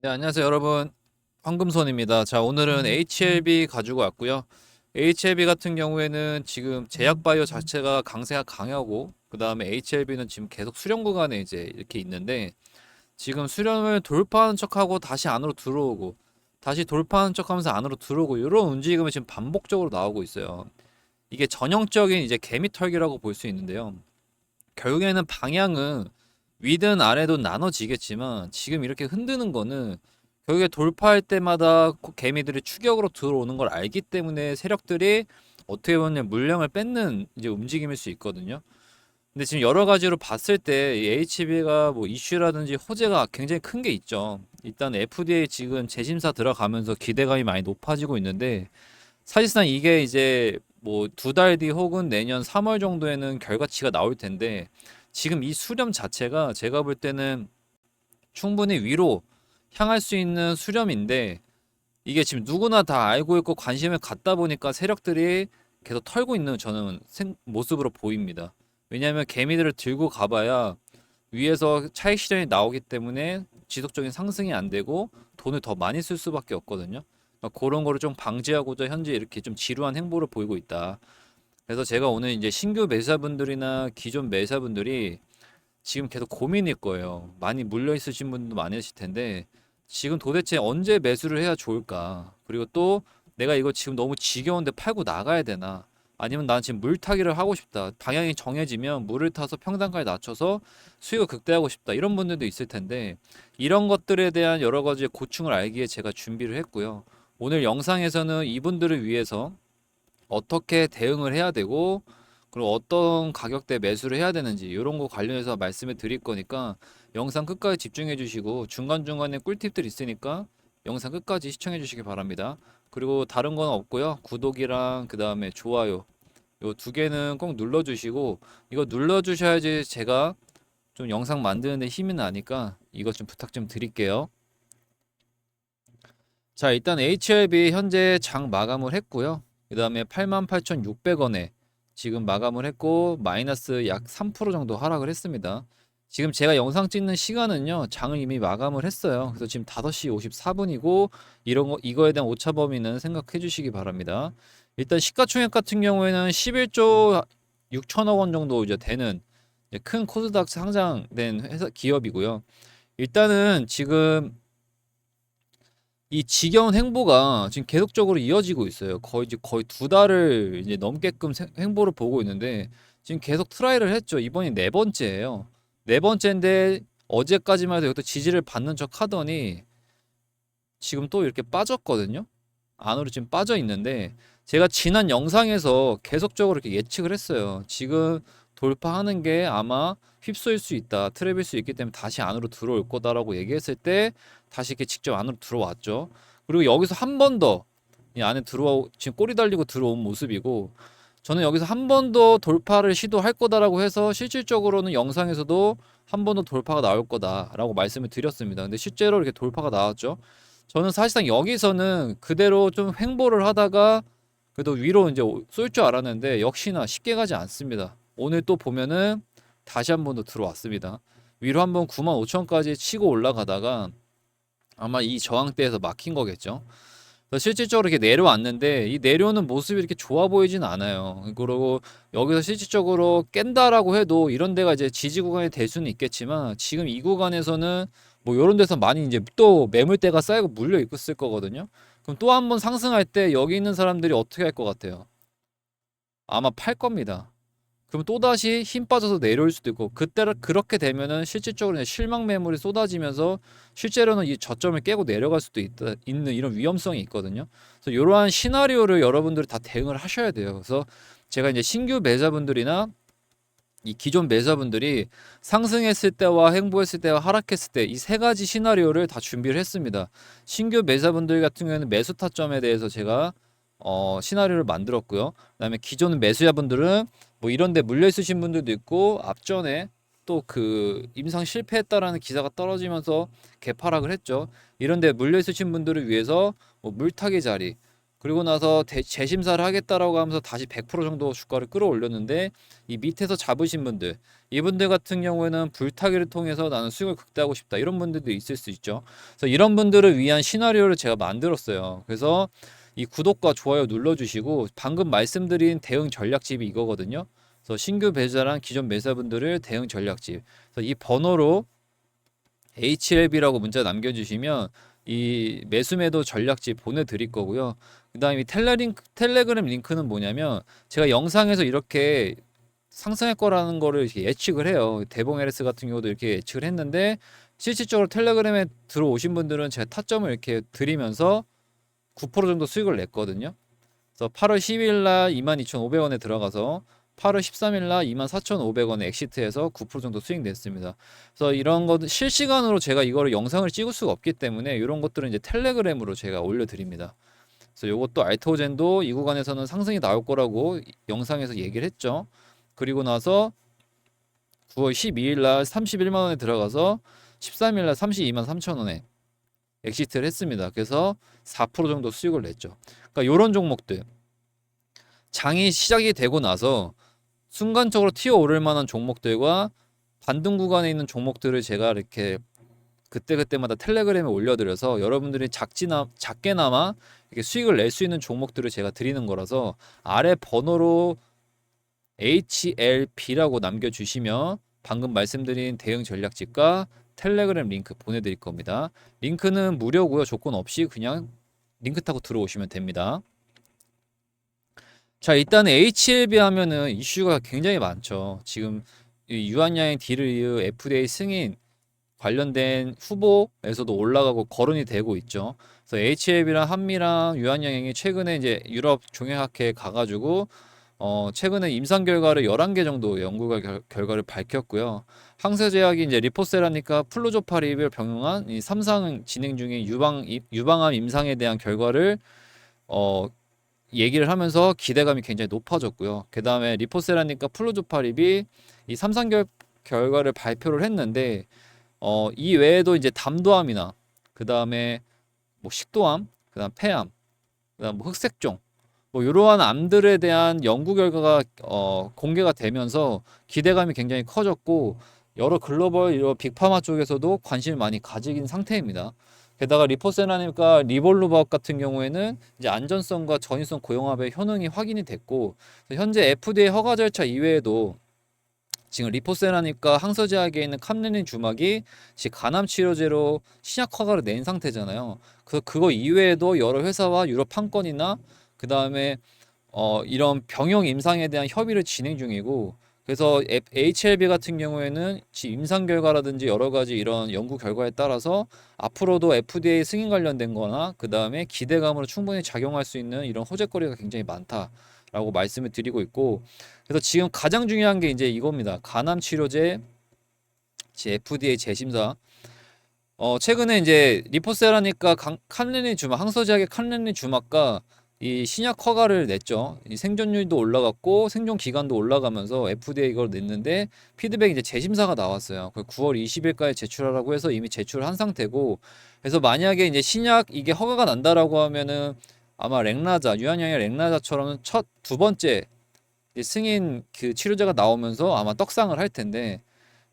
네, 안녕하세요, 여러분. 황금손입니다. 자, 오늘은 HLB 가지고 왔고요. HLB 같은 경우에는 지금 제약바이오 자체가 강세가 강하고, 그 다음에 HLB는 지금 계속 수렴 구간에 이제 이렇게 있는데, 지금 수렴을 돌파하는 척하고 다시 안으로 들어오고, 다시 돌파하는 척하면서 안으로 들어오고, 이런 움직임이 지금 반복적으로 나오고 있어요. 이게 전형적인 이제 개미털기라고 볼 수 있는데요. 결국에는 방향은 위든 아래도 나눠지겠지만 지금 이렇게 흔드는 거는 결국에 돌파할 때마다 개미들이 추격으로 들어오는 걸 알기 때문에 세력들이 어떻게 보면 물량을 뺏는 이제 움직임일 수 있거든요. 근데 지금 여러 가지로 봤을 때 HB가 뭐 이슈라든지 호재가 굉장히 큰 게 있죠. 일단 FDA 지금 재심사 들어가면서 기대감이 많이 높아지고 있는데 사실상 이게 이제 뭐 두 달 뒤 혹은 내년 3월 정도에는 결과치가 나올 텐데 지금 이 수렴 자체가 제가 볼 때는 충분히 위로 향할 수 있는 수렴인데 이게 지금 누구나 다 알고 있고 관심을 갖다 보니까 세력들이 계속 털고 있는 저는 모습으로 보입니다. 왜냐하면 개미들을 들고 가봐야 위에서 차익 실현이 나오기 때문에 지속적인 상승이 안 되고 돈을 더 많이 쓸 수밖에 없거든요. 그러니까 그런 거를 좀 방지하고자 현재 이렇게 좀 지루한 행보를 보이고 있다. 그래서 제가 오늘 이제 신규 매수자분들이나 기존 매수자분들이 지금 계속 고민일 거예요. 많이 물려 있으신 분도 많으실 텐데 지금 도대체 언제 매수를 해야 좋을까? 그리고 또 내가 이거 지금 너무 지겨운데 팔고 나가야 되나? 아니면 난 지금 물타기를 하고 싶다. 방향이 정해지면 물을 타서 평단가에 낮춰서 수익을 극대화하고 싶다. 이런 분들도 있을 텐데 이런 것들에 대한 여러 가지 고충을 알기에 제가 준비를 했고요. 오늘 영상에서는 이분들을 위해서 어떻게 대응을 해야 되고 그리고 어떤 가격대 매수를 해야 되는지 이런 거 관련해서 말씀을 드릴 거니까 영상 끝까지 집중해 주시고 중간중간에 꿀팁들 있으니까 영상 끝까지 시청해 주시기 바랍니다. 그리고 다른 건 없고요. 구독이랑 그 다음에 좋아요 요 두 개는 꼭 눌러 주시고 이거 눌러 주셔야지 제가 좀 영상 만드는데 힘이 나니까 이것 좀 부탁 좀 드릴게요. 자, 일단 HLB 현재 장 마감을 했고요. 그 다음에 88,600원에 지금 마감을 했고 마이너스 약 3% 정도 하락을 했습니다. 지금 제가 영상 찍는 시간은요, 장을 이미 마감을 했어요. 그래서 지금 5시 54분이고 이거에 대한 오차 범위는 생각해 주시기 바랍니다. 일단 시가총액 같은 경우에는 11조 6천억 원 정도 이제 되는 이제 큰 코스닥 상장된 회사 기업이고요. 일단은 지금 이 지겨운 행보가 지금 계속적으로 이어지고 있어요. 거의 두 달을 이제 넘게끔 행보를 보고 있는데 지금 계속 트라이를 했죠. 이번이 네 번째예요. 네 번째인데 어제까지만 해도 여기서 지지를 받는 척 하더니 지금 또 이렇게 빠졌거든요. 안으로 지금 빠져 있는데 제가 지난 영상에서 계속적으로 이렇게 예측을 했어요. 지금 돌파하는 게 아마 휩쓸 수 있다. 트랩일 수 있기 때문에 다시 안으로 들어올 거다라고 얘기했을 때 다시 이렇게 직접 안으로 들어왔죠. 그리고 여기서 한 번 더 이 안에 들어와 지금 꼬리 달리고 들어온 모습이고 저는 여기서 한 번 더 돌파를 시도할 거다라고 해서 실질적으로는 영상에서도 한 번 더 돌파가 나올 거다라고 말씀을 드렸습니다. 근데 실제로 이렇게 돌파가 나왔죠. 저는 사실상 여기서는 그대로 좀 횡보를 하다가 그래도 위로 이제 쏠 줄 알았는데 역시나 쉽게 가지 않습니다. 오늘 또 보면은 다시 한 번 더 들어왔습니다. 위로 한번 95,000까지 치고 올라가다가 아마 이 저항대에서 막힌 거겠죠. 그래서 실질적으로 이렇게 내려왔는데 이 내려오는 모습이 이렇게 좋아 보이진 않아요. 그리고 여기서 실질적으로 깬다라고 해도 이런 데가 이제 지지 구간이 될 수는 있겠지만 지금 이 구간에서는 뭐 이런 데서 많이 이제 또 매물대가 쌓이고 물려 있을 거거든요. 그럼 또 한 번 상승할 때 여기 있는 사람들이 어떻게 할 것 같아요? 아마 팔 겁니다. 그럼 또다시 힘 빠져서 내려올 수도 있고 그때를 그렇게 되면은 실질적으로 실망 매물이 쏟아지면서 실제로는 이 저점을 깨고 내려갈 수도 있는 이런 위험성이 있거든요. 그래서 이러한 시나리오를 여러분들이 다 대응을 하셔야 돼요. 그래서 제가 이제 신규 매자분들이나 이 기존 매자분들이 상승했을 때와 행보했을 때와 하락했을 때 이 세 가지 시나리오를 다 준비를 했습니다. 신규 매자분들 같은 경우에는 매수 타점에 대해서 제가 시나리오를 만들었고요. 그다음에 기존 매수자분들은 뭐 이런 데 물려 있으신 분들도 있고 앞전에 또 그 임상 실패했다라는 기사가 떨어지면서 개파락을 했죠. 이런 데 물려 있으신 분들을 위해서 뭐 물타기 자리 그리고 나서 재심사를 하겠다라고 하면서 다시 100% 정도 주가를 끌어올렸는데 이 밑에서 잡으신 분들, 이분들 같은 경우에는 불타기를 통해서 나는 수익을 극대화하고 싶다 이런 분들도 있을 수 있죠. 그래서 이런 분들을 위한 시나리오를 제가 만들었어요. 그래서 이 구독과 좋아요 눌러주시고 방금 말씀드린 대응 전략집이 이거거든요. 그래서 신규 매수자랑 기존 매수자분들을 대응 전략집. 그래서 이 번호로 HLB라고 문자 남겨주시면 이 매수매도 전략집 보내드릴 거고요. 그 다음에 텔레그램 링크는 뭐냐면 제가 영상에서 이렇게 상승할 거라는 거를 이렇게 예측을 해요. 대봉 LS 같은 경우도 이렇게 예측을 했는데 실질적으로 텔레그램에 들어오신 분들은 제가 타점을 이렇게 드리면서 9% 정도 수익을 냈거든요. 그래서 8월 12일 날 22,500원에 들어가서 8월 13일 날 24,500원에 엑시트해서 9% 정도 수익 냈습니다. 그래서 이런 것 실시간으로 제가 이거를 영상을 찍을 수가 없기 때문에 이런 것들은 이제 텔레그램으로 제가 올려드립니다. 그래서 이것도 알토젠도 이 구간에서는 상승이 나올 거라고 영상에서 얘기를 했죠. 그리고 나서 9월 12일 날 31만 원에 들어가서 13일 날 32만 3천 원에 엑시트를 했습니다. 그래서 4% 정도 수익을 냈죠. 그러니까 이런 종목들 장이 시작이 되고 나서 순간적으로 튀어오를 만한 종목들과 반등 구간에 있는 종목들을 제가 이렇게 그때그때마다 텔레그램에 올려드려서 여러분들이 작게나마 이렇게 수익을 낼 수 있는 종목들을 제가 드리는 거라서 아래 번호로 HLB라고 남겨주시면 방금 말씀드린 대응 전략집과 텔레그램 링크 보내드릴 겁니다. 링크는 무료고요. 조건 없이 그냥 링크 타고 들어오시면 됩니다. 자, 일단 HLB 하면은 이슈가 굉장히 많죠. 지금 유한양행 딜을 이후 FDA 승인 관련된 후보에서도 올라가고 거론이 되고 있죠. 그래서 HLB랑 한미랑 유한양행이 최근에 이제 유럽 종양학회에 가가지고 최근에 임상 결과를 11개 정도 연구 결과를 밝혔고요. 항세제약이 이제 리포세라니까 플루조파립을 병용한 이 3상 진행 중인 유방암 임상에 대한 결과를 어, 얘기를 하면서 기대감이 굉장히 높아졌고요. 그 다음에 리포세라니까 플루조파립이 이 3상 결과를 발표를 했는데 이 외에도 이제 담도암이나 그 다음에 뭐 식도암, 그 다음 폐암, 그 다음 뭐 흑색종 뭐 이러한 암들에 대한 연구 결과가 공개가 되면서 기대감이 굉장히 커졌고 여러 글로벌 이런 빅파마 쪽에서도 관심을 많이 가지긴 상태입니다. 게다가 리포세라니까 리볼루박 같은 경우에는 이제 안전성과 전이성 고용합의 효능이 확인이 됐고 현재 FDA 허가 절차 이외에도 지금 리포세라니까 항서제약에 있는 캄레닌 주막이 지금 간암 치료제로 신약 허가를 낸 상태잖아요. 그래서 그거 이외에도 여러 회사와 유럽 판권이나 그 다음에 이런 병용 임상에 대한 협의를 진행 중이고 그래서 HLB 같은 경우에는 지금 임상 결과라든지 여러 가지 이런 연구 결과에 따라서 앞으로도 FDA 승인 관련된 거나 그 다음에 기대감으로 충분히 작용할 수 있는 이런 호재거리가 굉장히 많다라고 말씀을 드리고 있고 그래서 지금 가장 중요한 게 이제 이겁니다. 간암 치료제 FDA 재심사 최근에 이제 리포세라니까 칸렌이 주막 항서제약의 칸렌이 주막과 이 신약 허가를 냈죠. 이 생존율도 올라갔고 생존 기간도 올라가면서 FDA 이걸 냈는데 피드백 이제 재심사가 나왔어요. 그 9월 20일까지 제출하라고 해서 이미 제출한 상태고 그래서 만약에 이제 신약 이게 허가가 난다라고 하면은 아마 렉나자 유한양의 렉나자처럼 첫 두 번째 승인 그 치료제가 나오면서 아마 떡상을 할 텐데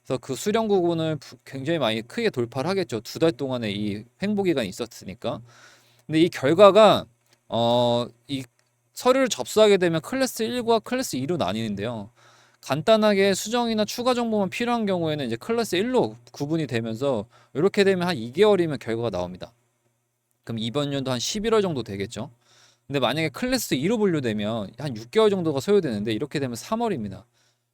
그래서 그 수령 구간을 굉장히 많이 크게 돌파를 하겠죠. 2달 동안의 이 횡보 기간이 있었으니까. 근데 이 결과가 이 서류를 접수하게 되면 클래스 1과 클래스 2로 나뉘는데요. 간단하게 수정이나 추가 정보만 필요한 경우에는 이제 클래스 1로 구분이 되면서 이렇게 되면 한 2개월이면 결과가 나옵니다. 그럼 이번 연도 한 11월 정도 되겠죠. 근데 만약에 클래스 2로 분류되면 한 6개월 정도가 소요되는데 이렇게 되면 3월입니다.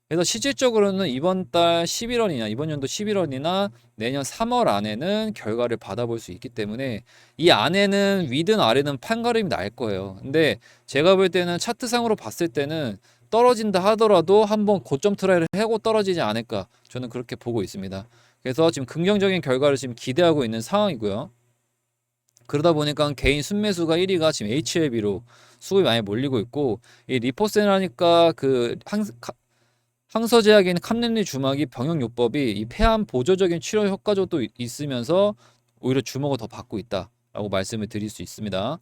그래서 실질적으로는 이번 달 11월이나 이번 연도 11월이나 내년 3월 안에는 결과를 받아볼 수 있기 때문에 이 안에는 위든 아래든 판가름이 날 거예요. 근데 제가 볼 때는 차트상으로 봤을 때는 떨어진다 하더라도 한번 고점 트라이를 하고 떨어지지 않을까 저는 그렇게 보고 있습니다. 그래서 지금 긍정적인 결과를 지금 기대하고 있는 상황이고요. 그러다 보니까 개인 순매수가 1위가 지금 HLB로 수급이 많이 몰리고 있고 이 리포센하니까 그 항서제약에 있는 캄렌리 주막이 병용요법이 이 폐암 보조적인 치료 효과도 있으면서 오히려 주목을 더 받고 있다라고 말씀을 드릴 수 있습니다.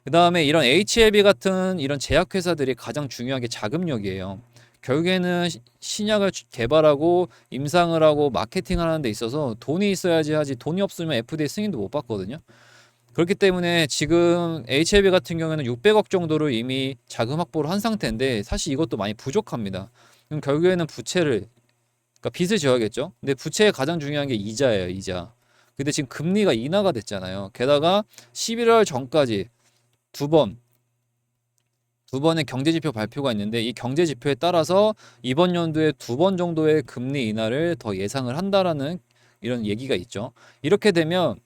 그다음에 이런 HLB 같은 이런 제약회사들이 가장 중요한 게 자금력이에요. 결국에는 신약을 개발하고 임상을 하고 마케팅을 하는 데 있어서 돈이 있어야지 하지, 돈이 없으면 FDA 승인도 못 받거든요. 그렇기 때문에 지금 HLB 같은 경우에는 600억 정도를 이미 자금 확보를 한 상태인데 사실 이것도 많이 부족합니다. 그럼 결국에는 부채를, 그러니까 빚을 지어야겠죠. 근데 부채의 가장 중요한 게 이자예요, 이자. 근데 지금 금리가 인하가 됐잖아요. 게다가 11월 전까지 두 번, 두 번의 경제 지표 발표가 있는데 이 경제 지표에 따라서 이번 연도에 두 번 정도의 금리 인하를 더 예상을 한다라는 이런 얘기가 있죠. 이렇게 되면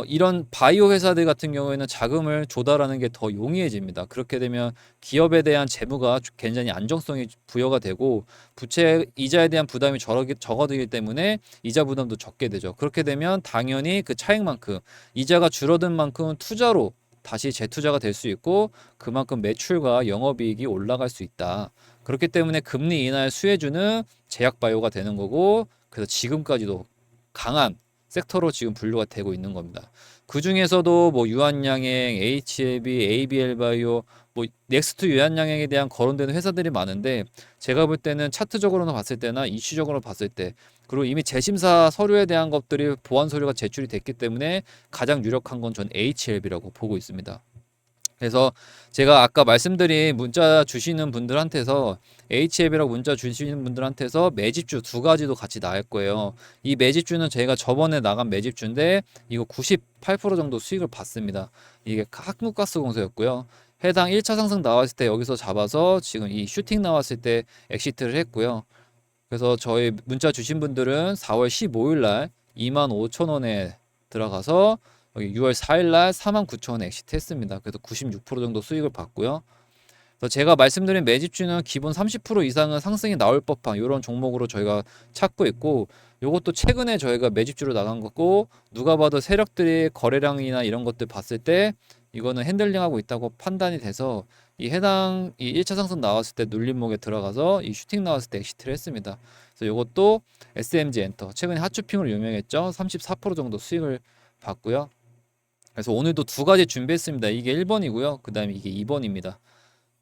이런 바이오 회사들 같은 경우에는 자금을 조달하는 게 더 용이해집니다. 그렇게 되면 기업에 대한 재무가 굉장히 안정성이 부여가 되고 부채 이자에 대한 부담이 적어들기 때문에 이자 부담도 적게 되죠. 그렇게 되면 당연히 그 차익만큼 이자가 줄어든 만큼 투자로 다시 재투자가 될 수 있고 그만큼 매출과 영업이익이 올라갈 수 있다. 그렇기 때문에 금리 인하를 수혜주는 제약바이오가 되는 거고 그래서 지금까지도 강한 섹터로 지금 분류가 되고 있는 겁니다. 그 중에서도 뭐 유한양행, HLB, ABL바이오, 뭐 넥스트 유한양행에 대한 거론되는 회사들이 많은데 제가 볼 때는 차트적으로는 봤을 때나 이슈적으로 봤을 때 그리고 이미 재심사 서류에 대한 것들이 보완 서류가 제출이 됐기 때문에 가장 유력한 건 전 HLB라고 보고 있습니다. 그래서 제가 아까 말씀드린 문자 주시는 분들한테서 HF이라고 문자 주시는 분들한테서 매집주 두 가지도 같이 나갈 거예요. 이 매집주는 제가 저번에 나간 매집주인데 이거 98% 정도 수익을 봤습니다. 이게 한국가스공사였고요. 해당 1차 상승 나왔을 때 여기서 잡아서 지금 이 슈팅 나왔을 때 엑시트를 했고요. 그래서 저희 문자 주신 분들은 4월 15일 날 25,000원에 들어가서 여기 6월 4일 날 49,000원 엑시트 했습니다. 그래서 96% 정도 수익을 봤고요. 그래서 제가 말씀드린 매집주는 기본 30% 이상은 상승이 나올 법한 이런 종목으로 저희가 찾고 있고 요것도 최근에 저희가 매집주로 나간 거고 누가 봐도 세력들이 거래량이나 이런 것들 봤을 때 이거는 핸들링하고 있다고 판단이 돼서 이 해당 이 1차 상승 나왔을 때 눌림목에 들어가서 이 슈팅 나왔을 때 엑시트를 했습니다. 그래서 요것도 SMG 엔터 최근에 핫쇼핑으로 유명했죠. 34% 정도 수익을 봤고요. 그래서 오늘도 두 가지 준비했습니다. 이게 1번이고요. 그 다음에 이게 2번입니다.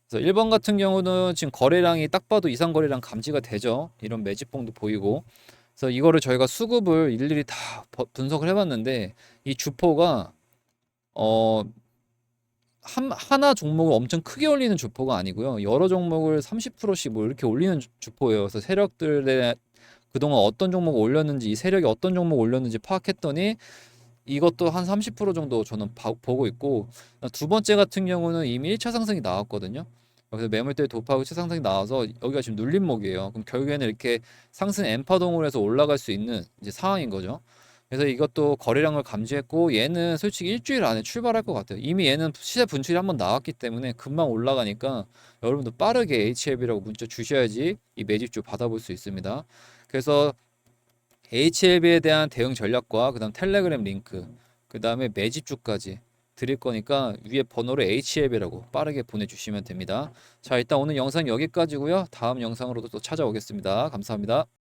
그래서 1번 같은 경우는 지금 거래량이 딱 봐도 이상 거래량 감지가 되죠. 이런 매집봉도 보이고. 그래서 이거를 저희가 수급을 일일이 다 분석을 해봤는데 이 주포가 어 하나 종목을 엄청 크게 올리는 주포가 아니고요. 여러 종목을 30%씩 뭐 이렇게 올리는 주포예요. 그래서 세력들의 그동안 어떤 종목 올렸는지 이 세력이 어떤 종목 올렸는지 파악했더니 이것도 한 30% 정도 저는 보고 있고 두 번째 같은 경우는 이미 1차 상승이 나왔거든요. 그래서 매물대 도파하고 1차 상승이 나와서 여기가 지금 눌림목이에요. 그럼 결국에는 이렇게 상승 엠파동을 해서 올라갈 수 있는 이제 상황인 거죠. 그래서 이것도 거래량을 감지했고 얘는 솔직히 일주일 안에 출발할 것 같아요. 이미 얘는 시세 분출이 한번 나왔기 때문에 금방 올라가니까 여러분도 빠르게 HLB라고 문자 주셔야지 이 매집주 받아볼 수 있습니다. 그래서 HLB에 대한 대응 전략과 그다음 텔레그램 링크, 그다음에 매집주까지 드릴 거니까 위에 번호로 HLB라고 빠르게 보내주시면 됩니다. 자, 일단 오늘 영상 여기까지고요. 다음 영상으로도 또 찾아오겠습니다. 감사합니다.